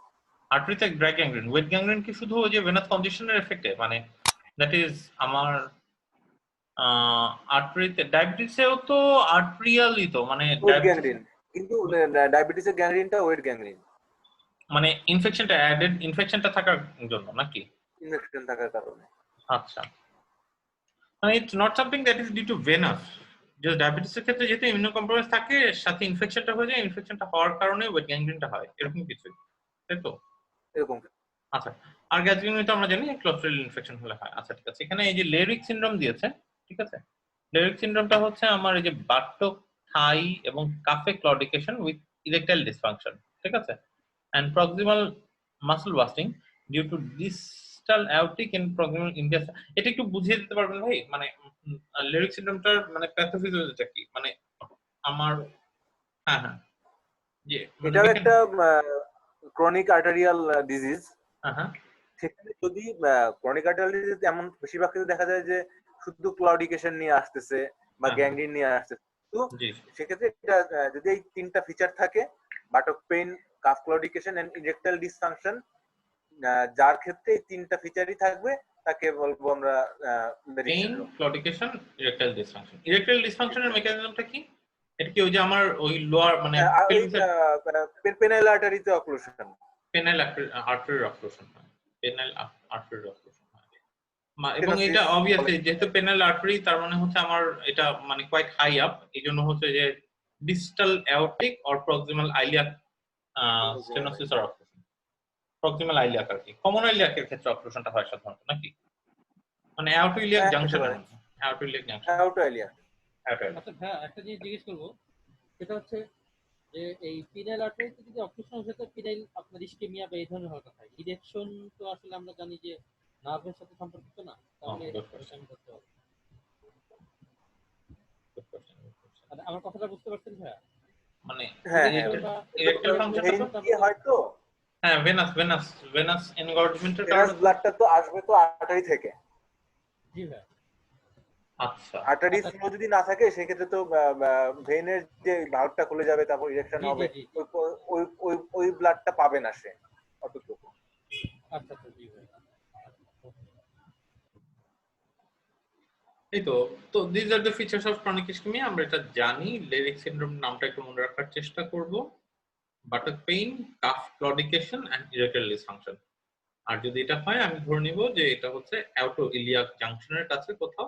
আর্টারিতে ড্রাই গ্যাংগ্রিন, ওয়েট গ্যাংগ্রিন কি শুধু ওই যে ভেনাস কনজেশনের এফেক্টে, মানে দ্যাট ইজ আমার আর্টারিতে, ডায়াবেটিসেও তো আর্টেরিয়ালই তো, মানে ওয়েট গ্যাংগ্রিন, কিন্তু ডায়াবেটিসের গ্যাংগ্রিনটা ওয়েট গ্যাংগ্রিন, মানে ইনফেকশনটা অ্যাডেড, ইনফেকশনটা থাকার জন্য নাকি? ইনফেকশন থাকার কারণে। আচ্ছা, মানে it's not something that is due to venous, just ডায়াবেটিসের ক্ষেত্রে যেহেতু ইমিউনো কম্প্রোমাইজ থাকে, সাথে ইনফেকশনটা হয়ে যায়, ইনফেকশনটা হওয়ার কারণে ওয়েট গ্যাংগ্রিনটা হয়, এরকম কিছু, তাই তো? এরকম। আচ্ছা, আর গ্যাস্ট্রিক তো আমরা জানি ক্লোস্ট্রিডিয়াল ইনফেকশন হলে হয়। আচ্ছা ঠিক আছে, এখানে এই যে লেরিক সিনড্রোম দিয়েছে, ঠিক আছে। লেরিক সিনড্রোমটা হচ্ছে আমার এই যে বাট্টো থাই এবং calf claudication with erectile dysfunction, ঠিক আছে, and proximal muscle wasting due to distal aortic in proximal ইন্ডিয়াস। এটা একটু বুঝিয়ে দিতে পারবেন ভাই, মানে লেরিক সিনড্রোমটার মানে প্যাথোফিজিওলজিটা কি, মানে আমার হ্যাঁ যে এটাও একটা ক্রনিক আর্টারিয়াল ডিজিজ। হ্যাঁ সেখানে যদি ক্রনিক আর্টারিয়াল ডিজিজ এমন বেশিরভাগ ক্ষেত্রে দেখা যায় যে শুধু ক্লডিকেশন নিয়ে আসতেছে বা গ্যাংগ্রিন নিয়ে আসতেছে, তো সেক্ষেত্রে এটা যদি এই তিনটা ফিচার থাকে, buttock pain, calf claudication and erectile dysfunction, যার ক্ষেত্রে এই তিনটা ফিচারই থাকবে তাকে বলবো আমরা pain, claudication, erectile dysfunction. Erectile ডিসফাংশনের মেকানিজমটা কি? এটা কি ওই যে আমার ওই লোয়ার মানে পেনাইল আর্টারিতে অক্লুশন, পেনাইল আর্টারি অক্লুশন হয়, পেনাইল আর্টারি অক্লুশন হয়, এবং এটা অবভিয়াসলি যেহেতু পেনাইল আর্টারি, তার মানে হচ্ছে আমার এটা মানে কোয়াইট হাই আপ, এইজন্য হচ্ছে যে distal aortic or proximal iliac stenosis or occlusion. Proximal iliac আর কি, কমন আইলিয়াকের ক্ষেত্রে অক্লুশনটা হয় সাধারণত নাকি, মানে অ্যাওর্টো ইলিয়াক জাংশনের মধ্যে, অ্যাওর্টো ইলিয়াক জাংশন, অ্যাওর্টো ইলিয়াক। আচ্ছা হ্যাঁ, একটা জিনিস জিজ্ঞেস করবো, সেটা হচ্ছে যে এই পিনাইল আর্টারিতে যদি অক্লুশন হতে পিনাইল আপনার ইস্কেমিয়া বা এই ধরনের হওয়ার কথা। ইরেকশন তো আসলে আমরা জানি যে নার্ভের সাথে সম্পর্কিত না, তাহলে করতে হবে। আমার কথাটা বুঝতে পারছেন ভাইয়া? মানে হ্যাঁ ইরেকটাইল ফাংশনটা কি হয়তো হ্যাঁ ভেনাস এনগর্জমেন্টের কারণে ব্লাডটা তো আসবে তো আর্টারি থেকে। জি ভাই। আচ্ছা, আর্টারি ফ্লো যদি না থাকে সেক্ষেত্রে তো ভেইনের যে ভালভটা খুলে যাবে, তারপর ইরেকশন হবে, ওই ব্লাডটা পাবে না সে অতটুকু। আচ্ছা জি ভাই। এই তো this are the features of chronic ischaemia, আমরা এটা জানি। লেরিক সিনড্রোম নামটা একটু মনে রাখার চেষ্টা করব। Buttock pain, calf claudication and erectile dysfunction, আর যদি এটা হয় আমি ধরে নিব যে এটা হচ্ছে অ্যাউটো ইলিয়াক জাংশনের কাছে কোথাও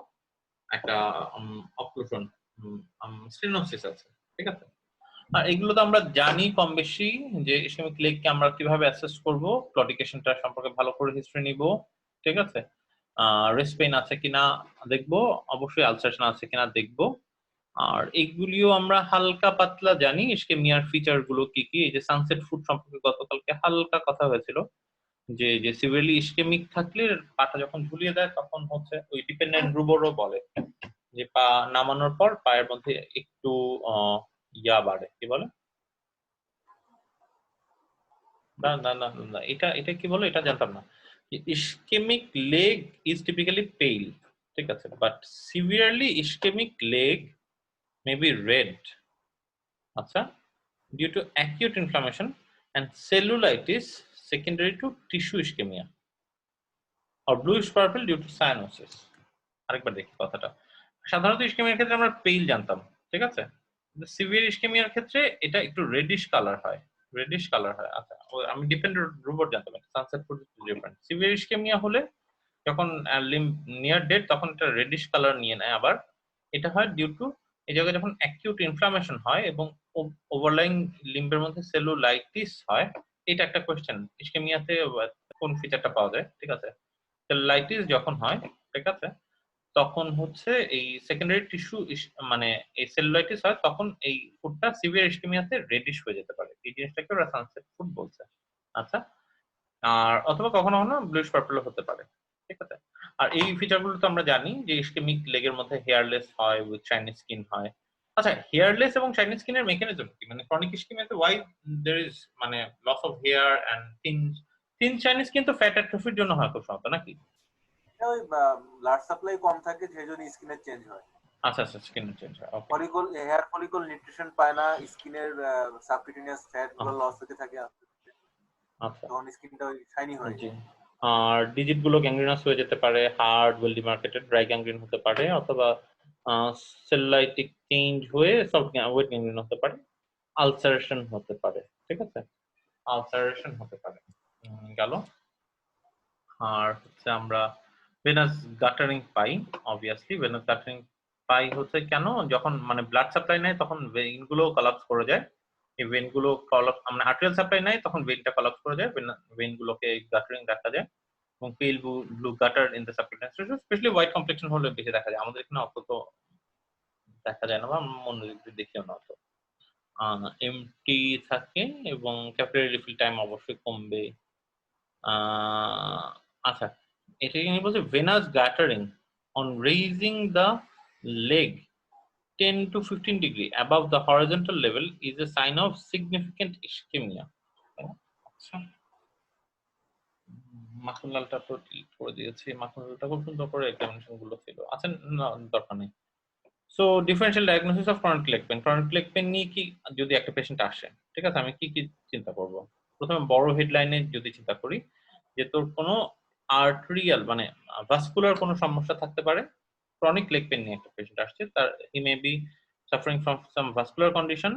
একটা অক্লুশন স্টেনোসিস আছে, ঠিক আছে। আর এগুলো তো আমরা জানি কম বেশি যে ইসকেমিক লেগকে আমরা কিভাবে অ্যাসেস করব, ক্লডিকেশনটা সম্পর্কে ভালো করে হিস্ট্রি নিব, ঠিক আছে। রেস্ট পেইন আছে কিনা দেখবো, অবশ্যই আলসারেশন আছে কিনা দেখবো। আর এগুলিও আমরা হালকা পাতলা জানি ইসকেমিয়ার ফিচার গুলো কি কি। এই যে সানসেট ফুড সম্পর্কে গতকালকে হালকা কথা হয়েছিল, যে যে সিভিয়ারলি ইসকেমিক থাকলে পাটা যখন ঝুলিয়ে দেয় তখন হচ্ছে ওই ডিপেন্ডেন্ট রুবোরও বলে যে পা নামানোর পর পায়ের মধ্যে একটু ইয়া বাড়ে, কি বলে, না না না না, এটা এটা কি বলে এটা জানতাম না। Ischemic leg is typically pale, ঠিক আছে, but severely ischemic leg may be red, আচ্ছা, due to acute inflammation and cellulitis secondary to tissue ischemia or bluish purple due to cyanosis। আরেকবার দেখি কথাটা। সাধারণত ইসকেমিয়ার ক্ষেত্রে আমরা পেইল জানতাম, ঠিক আছে, সিভিয়ার ইসকেমিয়ার ক্ষেত্রে এটা একটু রেডিশ কালার হয়, রেডিশ কালার হয়। আচ্ছা, আমি ডিপেন্ডেন্ট রোবট জানতাম, sunset food different. Severe ischaemia হলে যখন লিম্ব নিয়ার ডেড তখন এটা রেডিশ কালার নিয়ে নেয়। আবার এটা হয় ডিউ টু এই জায়গায় যখন অ্যাকিউট ইনফ্লামেশন হয় এবং ওভারলাইং লিম্বের মধ্যে সেলুলাইটিস হয়। এটা একটা কোশ্চেন, ইসকেমিয়াতে কোন ফিচারটা পাওয়া যায়, ঠিক আছে। সেলুলাইটিস যখন হয়, ঠিক আছে, তখন হচ্ছে এই সেকেন্ডারি টিস্যু মানে এই সেলুলাইটিস হয়, তখন এই ফুডটা সিভিয়ার ইসকেমিয়াতে রেডিশ হয়ে যেতে পারে। এই জিনিসটাকে ওরা সানসেট ফুড বলছে, আচ্ছা। আর অথবা কখনো কখনো ব্লুইশ পার্পল হতে পারে, ঠিক আছে। আর এই ফিচারগুলো তো আমরা জানি যে ইসকেমিক লেগের মধ্যে হেয়ারলেস হয়, উইথ শাইনি স্কিন হয়। আচ্ছা, হেয়ারলেস এবং শাইনি স্কিনের মেকানিজম কি, মানে ক্রনিক ইসকেমিয়াতে ওয়াই देयर ইজ মানে loss of hair and thin shiny skin তো ফ্যাট অ্যাট্রফির জন্য হয় খুব সম্ভবত, নাকি? ওই ব্লাড সাপ্লাই কম থাকে সেজন্য স্কিনের চেঞ্জ হয়। আচ্ছা আচ্ছা, স্কিনের চেঞ্জ হয়, ওকে। ফলিকল হেয়ার ফলিকল নিউট্রিশন পায় না, স্কিনের সাবকিউটেনিয়াস ফ্যাট গুলো লস হতে থাকে, আচ্ছা, তখন স্কিনটা শাইনি হয়ে জি। যায়। আর ডিজিট গুলো গ্যাংগ্রিনাস হয়ে যেতে পারে, hard well demarcated dry gangrene হতে পারে, অথবা সেলুলাইটিক চেঞ্জ হয়ে সফট ওয়েট গ্যাংগ্রিন হতে পারে, আলসারেশন হতে পারে, ঠিক আছে, আলসারেশন হতে পারে। গেল। আর হচ্ছে আমরা ভেনাস গাটারিং পাই, অবভিয়াসলি ভেনাস গাটারিং পাই হচ্ছে কেন, যখন মানে ব্লাড সাপ্লাই নেয় তখন ভেইন গুলো কলাপস করে যায়। এই ভেইন গুলো কলাপস মানে আর্টেরিয়াল সাপ্লাই নেয় তখন ভেইনটা কলাপস করে যায়, ভেইন গুলোকে গাটারিং দেখা যায়। এবং পেল blue গাটার in the subcutaneous tissue, specially white complexion হলে বেশি দেখা যায়। আমাদের এখানে অত তো দেখা যায় না, বা অন্য দিক দিয়ে দেখিও না অত। এমটি থাকে এবং ক্যাপিলারি রিফিল টাইম অবশ্যই কমবে। আচ্ছা, এটা কি বলছে, venous guttering on raising the leg 10 to 15 degree above the horizontal level is a sign of significant ischemia। আচ্ছা, মাখনলালটা তো ডিলিট করে দিয়েছি, মাখনলালটা খুব সুন্দর করে এক্সামিনেশন গুলো ছিল। আচ্ছা, না দরকার নেই। So differential diagnosis of chronic leg pain. Chronic leg pain নিয়ে কি যদি একটা পেশেন্ট আসে, ঠিক আছে, আমি কি কি চিন্তা করব? প্রথমে বড় হেডলাইনে যদি চিন্তা করি যে তোর কোনো আর্টেরিয়াল মানে ভাস্কুলার কোনো সমস্যা থাকতে পারে। ক্রনিক লেগ পেইন নিয়ে একটা পেশেন্ট আসছে, তার he may be suffering from some vascular condition,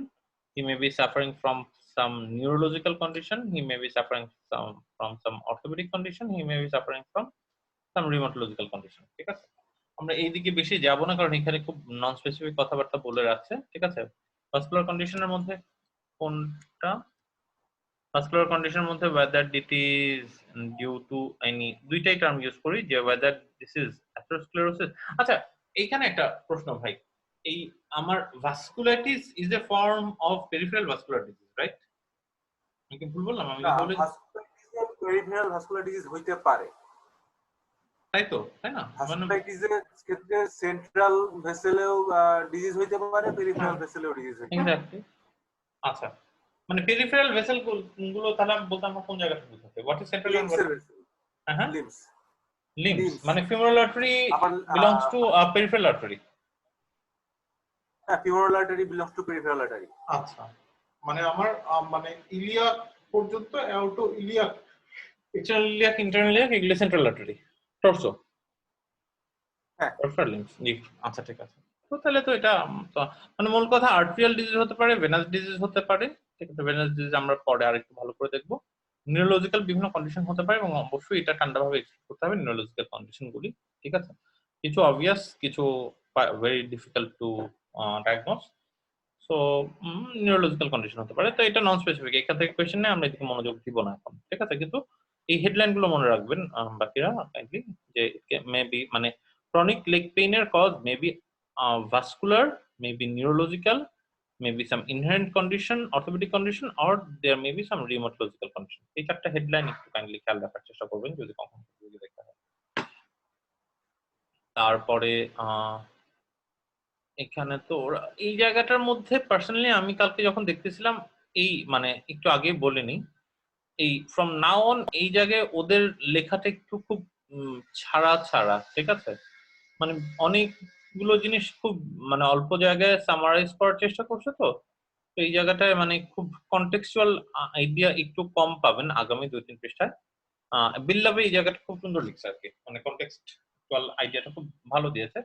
he may be suffering from some neurological condition, he may be suffering from some orthopedic condition, he may be suffering from some rheumatological condition, ঠিক আছে। আমরা এই দিকে বেশি যাব না, কারণ এখানে খুব নন স্পেসিফিক কথাবার্তা বলে রাখছে, ঠিক আছে। ভাস্কুলার কন্ডিশনের মধ্যে কোনটা, ভাস্কুলার কন্ডিশনের মধ্যে whether it is due to any, দুইটাই টার্ম ইউজ করি, যে whether this is atherosclerosis। আচ্ছা, এইখানে একটা প্রশ্ন ভাই, এই আমার vasculitis is a form of peripheral vascular disease, right? আমি কি ভুল বললাম? আমি বলি ভাস্কুলাইটিসের পেরিফেরাল ভাস্কুলার ডিজিজ হইতে পারে, তাই তো, তাই না? ভাস্কুলাইটিসের ক্ষেত্রে সেন্ট্রাল ভেসেলেও ডিজিজ হইতে পারে, পেরিফেরাল ভেসেলেও ডিজিজ হইতে পারে। এক্স্যাক্টলি। আচ্ছা, মানে পেরিফেরাল ভেসেল গুলো তাহলে বলতে আমরা কোন জায়গাটা বুঝাতে, what is central and what? হ্যাঁ, লিম্বস, লিম্বস মানে femoral artery belongs to peripheral artery. হ্যাঁ, femoral artery belongs to peripheral artery. আচ্ছা, মানে আমার মানে ইলিয়াক পর্যন্ত aorto iliac, external iliac, internal iliac, এগুলো সেন্ট্রাল আর্টারি, টর্সো, হ্যাঁ, টর্সাল লিম্বস। জি, আচ্ছা ঠিক আছে। তো তাহলে তো এটা মানে মূল কথা আর্টেরিয়াল ডিজিজ হতে পারে, ভেনাস ডিজিজ হতে পারে, ঠিক আছে। ভেনাস ডিজিজ আমরা পরে আরেকটু ভালো করে দেখবো। নিউরোলজিক্যাল বিভিন্ন কন্ডিশন হতে পারে এবং অবশ্যই এটা ঠান্ডাভাবে এক্সপ্লেন করতে হবে নিউরোলজিক্যাল কন্ডিশন গুলি, ঠিক আছে? কিছু অবভিয়াস, কিছু very difficult to diagnose. So neurological condition হতে পারে, তো এটা নন স্পেসিফিক, এখান থেকে কোয়েশ্চেন নেই, আমরা এদিকে মনোযোগ দিব না এখন, ঠিক আছে? কিন্তু এই হেডলাইন গুলো মনে রাখবেন বাকিরা কাইন্ডলি, যে মেবি মানে ক্রনিক লেগ পেইনের cause maybe vascular, maybe neurological, maybe some inherent condition, orthopedic condition, or there may be some rheumatological condition. এই চারটা হেডলাইন একটু কাইন্ডলি খেয়াল রাখার চেষ্টা করবেন যদি কখনো রোগী দেখতে হয়। তারপরে এখানে তো এই জায়গাটার মধ্যে পার্সোনালি আমি কালকে যখন দেখতেছিলাম, এই মানে একটু আগে বলিনি, এই ফ্রম নাও অন এই জায়গায় ওদের লেখাটা একটু খুব ছাড়া ছাড়া, ঠিক আছে? মানে অনেকগুলো জিনিস খুব মানে অল্প জায়গায় সামারাইজ করার চেষ্টা করছে, তো এই জায়গাটায় মানে খুব কন্টেক্সচুয়াল আইডিয়া একটু কম পাবেন আগামী 2-3 পৃষ্ঠায়। বিল্লাভে এই জায়গাটা খুব সুন্দর লিখছে আর কি, মানে কন্টেক্সচুয়াল আইডিয়াটা খুব ভালো দিয়েছে।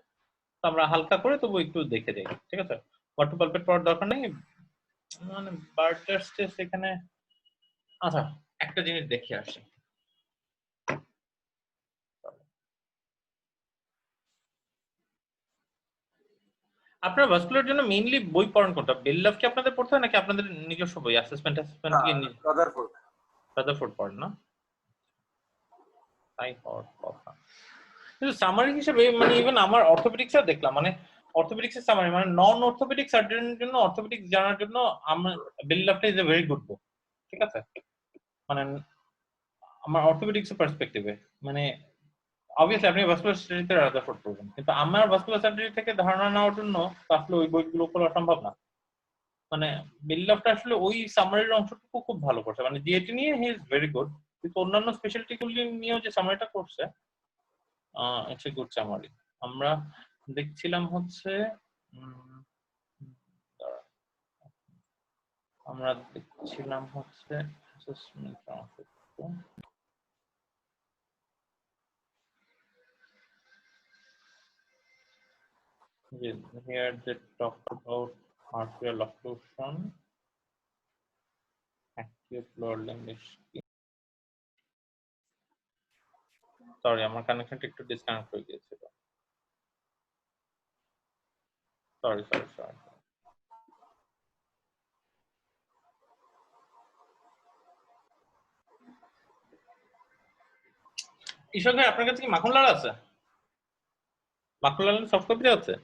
তো আমরা হালকা করে তবু একটু দেখে যাই, ঠিক আছে? ওয়াট টু পালপেট পড়ার দরকার নেই, মানে বার্টার্স টেস্ট এখানে। আচ্ছা, একটা জিনিস দেখে আসি। আপনার ভাস্কুলার জন্য মেইনলি বই পড়েন কোনটা? বেল্লাভ কি আপনাদের পড়তে হয় নাকি আপনাদের নিজস্ব বই অ্যাসেসমেন্ট কি রাদারফোর্ড পড়েন না? তাই হওয়ার কথা। কিন্তু সামারি হিসেবে মানে ইভেন আমার অর্থোপেডিক্সে দেখলাম, মানে অর্থোপেডিক্সের সামারি মানে নন অর্থোপেডিক সার্জনের জন্য, অর্থোপেডিক্স জানার জন্য আমার বেল্লাভটা is a very good book, ঠিক আছে? মানে আমার অর্থোপেডিক্স এর পার্সপেক্টিভে মানে অবভিয়াসলি আপনি ভাস্কুলার সার্জারিতে রাদারফোর্ড পড়বেন, কিন্তু আমার ভাস্কুলার সার্জারি থেকে ধারণা নেওয়ার জন্য আসলে ওই বইগুলো পড়া সম্ভব না। মানে বিল্লাভটা আসলে ওই সামারির অংশটুকু খুব ভালো করছে, মানে জিএটি নিয়ে হি ইজ ভেরি গুড, কিন্তু অন্যান্য স্পেশালিটি গুলি নিয়েও যে সামারিটা করছে ইটস এ গুড সামারি। আমরা দেখছিলাম হচ্ছে অ্যাসেসমেন্ট অংশটুকু। Here they talk about arterial occlusion, acute lower limb ischemia. Sorry, আমার কানেকশনটা একটু ডিসকানেক্ট হয়ে গিয়েছিল। সরি। ঈশ্বর ভাই, আপনার কাছে কি মাখন লাল আছে? মাখন লাল সফট কপিতে আছে?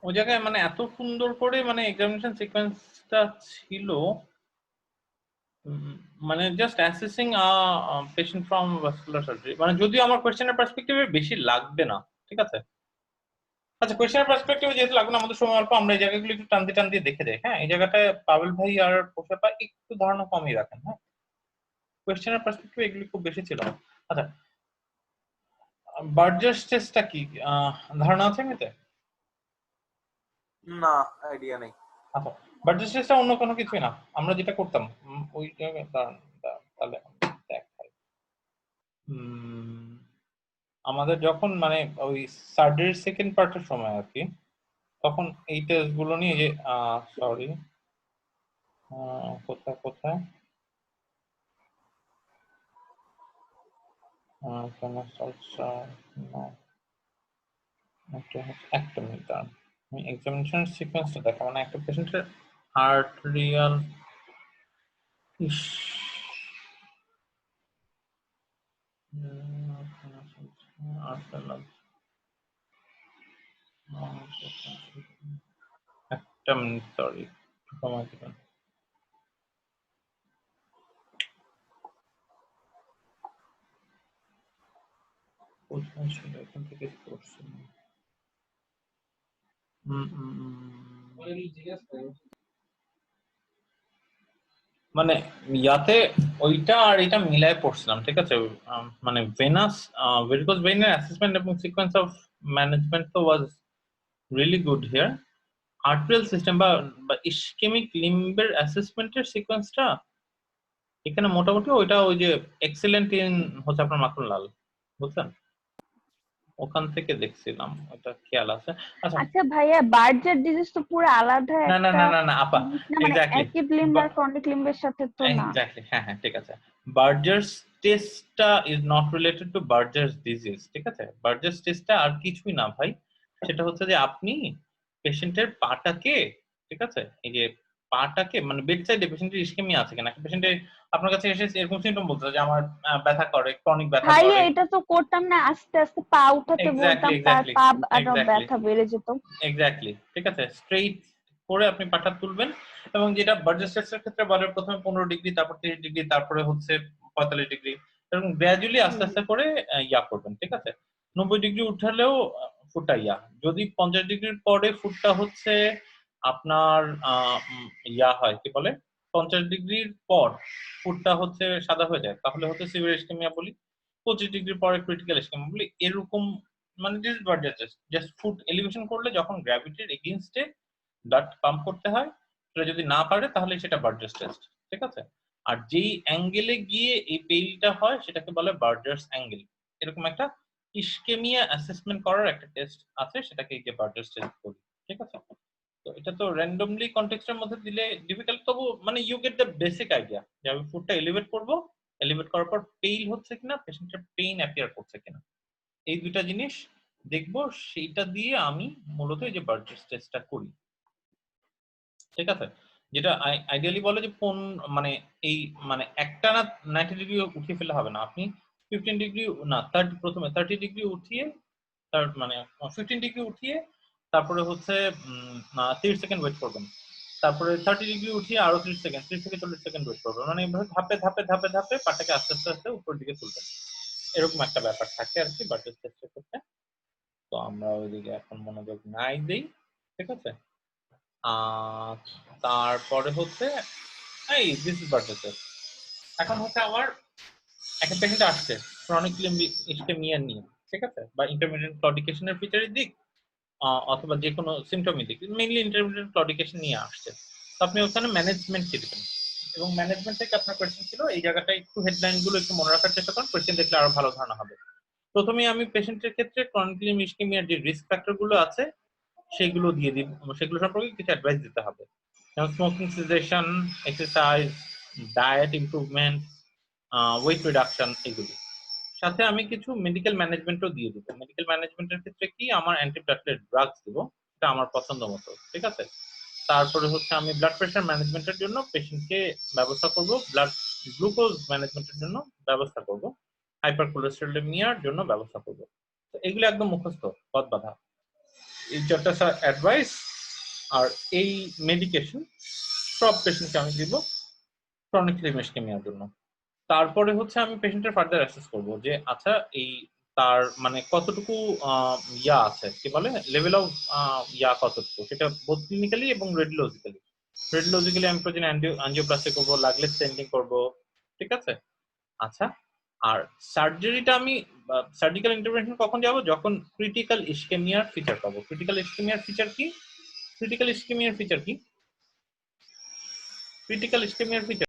ওই জায়গায় মানে এত সুন্দর করে মানে এক্সামিনেশন সিকোয়েন্সটা ছিল, মানে just assessing patient from vascular surgery, মানে যদিও আমার কোয়েশ্চেনের পার্সপেক্টিভে বেশি লাগবে না, ঠিক আছে? আচ্ছা, কোয়েশ্চেনের পার্সপেক্টিভে যেহেতু লাগবে না, আমাদের সময় অল্প, আমরা এই জায়গাগুলো একটু টান দিয়ে দেখে যাই। হ্যাঁ, এই জায়গাটায় পাবেল ভাই আর পোশাপা একটু ধারণা কমই রাখেন। হ্যাঁ, কোয়েশ্চেনের পার্সপেক্টিভে এগুলি খুব বেশি ছিল না। আচ্ছা, বার্জার্স টেস্টটা কি ধারণা আছে এমনিতে? না, আইডিয়া নেই। আচ্ছা, বার্জার্স টেস্টটা অন্য কোনো কিছুই না, আমরা যেটা করতাম ওই জায়গায় তাহলে দেখাই। আমাদের যখন মানে ওই সার্জারির সেকেন্ড পার্টের সময় আর কি, তখন এই টেস্ট গুলো নিয়ে যে সরি কোথায় একটা মিনিট দাঁড়ান, আমি এক্সামিনেশন সিকোয়েন্সটা দেখা, মানে একটা পেশেন্টের আর্টেরিয়াল একটা মিনিট, সরি সময় দিবেন। এখান থেকে করছি মানে ইয়াতে ওইটা আর এটা মিলায় পড়ছিলাম, ঠিক আছে? মানে ভেনাস ভেরিকোজ ভেইনের অ্যাসেসমেন্ট এবং সিকোয়েন্স অফ ম্যানেজমেন্ট তো was really good here. Arterial system বা ইসকেমিক লিম্বের অ্যাসেসমেন্টের সিকোয়েন্সটা এখানে মোটামুটি ওইটা ওই যে এক্সেলেন্ট ইন হচ্ছে আপনার মাখন লাল, বুঝছেন? ওখান থেকে দেখছিলাম, ওটা খেয়াল আছে। আচ্ছা আচ্ছা ভাইয়া, বার্জার ডিজিজ তো পুরো আলাদা না না একটা না না না আপা, জিনিস না, মানে এক্স্যাক্টলি অ্যাকিউট লিম্ব আর ক্রনিক লিম্বের সাথে তো না। এক্স্যাক্টলি, হ্যাঁ হ্যাঁ ঠিক আছে। বার্জার্স টেস্টটা is not related to Buerger's disease, ঠিক আছে? বার্জার্স টেস্টটা আর কিছুই না ভাই, সেটা হচ্ছে যে আপনি পেশেন্টের পাটাকে, ঠিক আছে, এই যে পাটাকে মানে বেড সাইডে পেশেন্টের ইসকেমিয়া আছে কিনা, পেশেন্টের আপনার কাছে এসে এরকম সিমটম বলতে যে আমার ব্যথা করে, ক্রনিক ব্যথা ভাইয়া করে। এটা তো করতাম না, আস্তে আস্তে পা উঠাতে এক্স্যাক্টলি বলতাম, তার এক্স্যাক্টলি পা আরো এক্স্যাক্টলি ব্যথা বেড়ে যেত। এক্স্যাক্টলি ঠিক আছে, স্ট্রেইট করে আপনি পাটা তুলবেন, এবং যেটা বার্জার টেস্টের ক্ষেত্রে বলে প্রথমে 15 ডিগ্রি, তারপর 30 ডিগ্রি, তারপরে হচ্ছে 45 ডিগ্রি, এরকম গ্র্যাজুয়ালি আস্তে আস্তে করে ইয়া করবেন, ঠিক আছে? 90 ডিগ্রি উঠালেও ফুটটা ইয়া, যদি 50 ডিগ্রির পরে ফুটটা হচ্ছে আপনার ইয়া হয়, কি বলে, 50 ডিগ্রির পর ফুটটা হচ্ছে সাদা হয়ে যায়, তাহলে হচ্ছে সিভিয়ার ইসকেমিয়া বলি। 25 ডিগ্রির পরে ক্রিটিক্যাল ইসকেমিয়া বলি। এরকম মানে this Berger test just foot elevation করলে যখন গ্র্যাভিটির এগেইনস্টে ব্লাড পাম্প করতে হয়, সেটা যদি না পারে তাহলে সেটা বার্জার্স টেস্ট, ঠিক আছে? আর যেই অ্যাঙ্গেলে গিয়ে এই পেইলটা হয় সেটাকে বলে বার্জার্স অ্যাঙ্গেল। এরকম একটা ইসকেমিয়া অ্যাসেসমেন্ট করার একটা টেস্ট আছে, সেটাকে এই যে বার্জার্স টেস্ট বলি, ঠিক আছে? তো এটা তো র্যান্ডমলি কনটেক্সটের মধ্যে দিলে ডিফিকাল্ট, তবু মানে you get the basic idea যে আমি ফুডটা এলিভেট করব, এলিভেট করার পর পেইল হচ্ছে কিনা, পেশেন্টের পেইন অ্যাপিয়ার করছে কিনা, এই দুইটা জিনিস দেখবো, সেইটা দিয়ে আমি মূলত এই যে বার্জার্স টেস্টটা করি, ঠিক আছে? যেটা আইডিয়ালি বলে যে কোন মানে এই মানে একটা না 90 ডিগ্রি উঠিয়ে ফেলে হবে না, আপনি 15 ডিগ্রি না 30, প্রথমে 30 ডিগ্রি উঠিয়ে, তার মানে 15 ডিগ্রি উঠিয়ে তারপরে হচ্ছে 30 সেকেন্ড ওয়েট করবেন, তারপরে 30 ডিগ্রি উঠিয়ে আরো 30 সেকেন্ড, 30 থেকে 40 সেকেন্ড ওয়েট করবেন, মানে এইভাবে ধাপে ধাপে ধাপে ধাপে পাটাকে আস্তে আস্তে আস্তে উপরের দিকে তুলবেন, এরকম একটা ব্যাপার থাকে আর কি বার্জার্স টেস্টের ক্ষেত্রে। তো আমরা ওইদিকে এখন মনোযোগ নাই দেই, ঠিক আছে? আহ তারপরে হচ্ছে এই দিস ইজ বার্জার্স টেস্ট। এখন হচ্ছে আমার একটা পেশেন্ট আসছে ক্রনিক ইসকেমিয়া নিয়ে, ঠিক আছে, বা ইন্টারমিডিয়েট ক্লডিকেশনের ফিচারের দিক, অথবা যে কোনো সিমটমের দিক, মেইনলি ইন্টারমিডিয়েট ক্লডিকেশন নিয়ে আসছে। তো আপনি ওখানে ম্যানেজমেন্ট কি দেবেন, এবং ম্যানেজমেন্ট থেকে আপনার কোয়েশ্চেন ছিল এই জায়গাটা একটু হেডলাইন গুলো একটু মনে রাখার চেষ্টা করুন, কোয়েশ্চেন দেখলে আরো ভালো ধারণা হবে। প্রথমেই আমি পেশেন্টের ক্ষেত্রে ক্রনিক ইসকেমিয়ার যে রিস্ক ফ্যাক্টর গুলো আছে সেগুলো দিয়ে দিব, সেগুলো সম্পর্কে কিছু অ্যাডভাইস দিতে হবে, যেমন smoking cessation, exercise, diet improvement, weight reduction, এগুলো। সাথে আমি কিছু মেডিকেল ম্যানেজমেন্টও দিয়ে দিব। মেডিকেল ম্যানেজমেন্টের ক্ষেত্রে কি আমার অ্যান্টিপ্লেটলেট ড্রাগস দিব, এটা আমার পছন্দ মতো, ঠিক আছে? তারপরে হচ্ছে আমি ব্লাড প্রেশার ম্যানেজমেন্টের জন্য পেশেন্টকে ব্যবস্থা করব, ব্লাড গ্লুকোজ ম্যানেজমেন্টের জন্য ব্যবস্থা করব, হাইপার কোলেস্টেরোলেমিয়ার জন্য ব্যবস্থা করব। তো এগুলো একদম মুখস্থ পথ বাঁধা, এই চারটা অ্যাডভাইস আর এই মেডিকেশন সব পেশেন্টকে আমি দিব ক্রনিক ইসকেমিয়ার জন্য। তারপরে হচ্ছে আমি পেশেন্টের ফার্দার অ্যাসেস করব যে আচ্ছা এই তার মানে কতটুকু ইয়া আছে, কি বলে, লেভেল অফ ইয়া কতটুকু, সেটা বোথ ক্লিনিক্যালি এবং রেডিওলজিক্যালি। রেডিওলজিক্যালি আমি প্রতিদিন অ্যাঞ্জিওপ্লাস্টি করব, লাগলে স্টেন্টিং করব, ঠিক আছে? আচ্ছা, আর সার্জারিটা আমি সার্জিক্যাল ইন্টারভেনশন কখন যাব, যখন ক্রিটিক্যাল ইসকেমিয়ার ফিচার পাবো। ক্রিটিক্যাল ইসকেমিয়ার ফিচার কি? ক্রিটিক্যাল ইসকেমিয়ার ফিচার কি? ক্রিটিক্যাল ইসকেমিয়ার ফিচার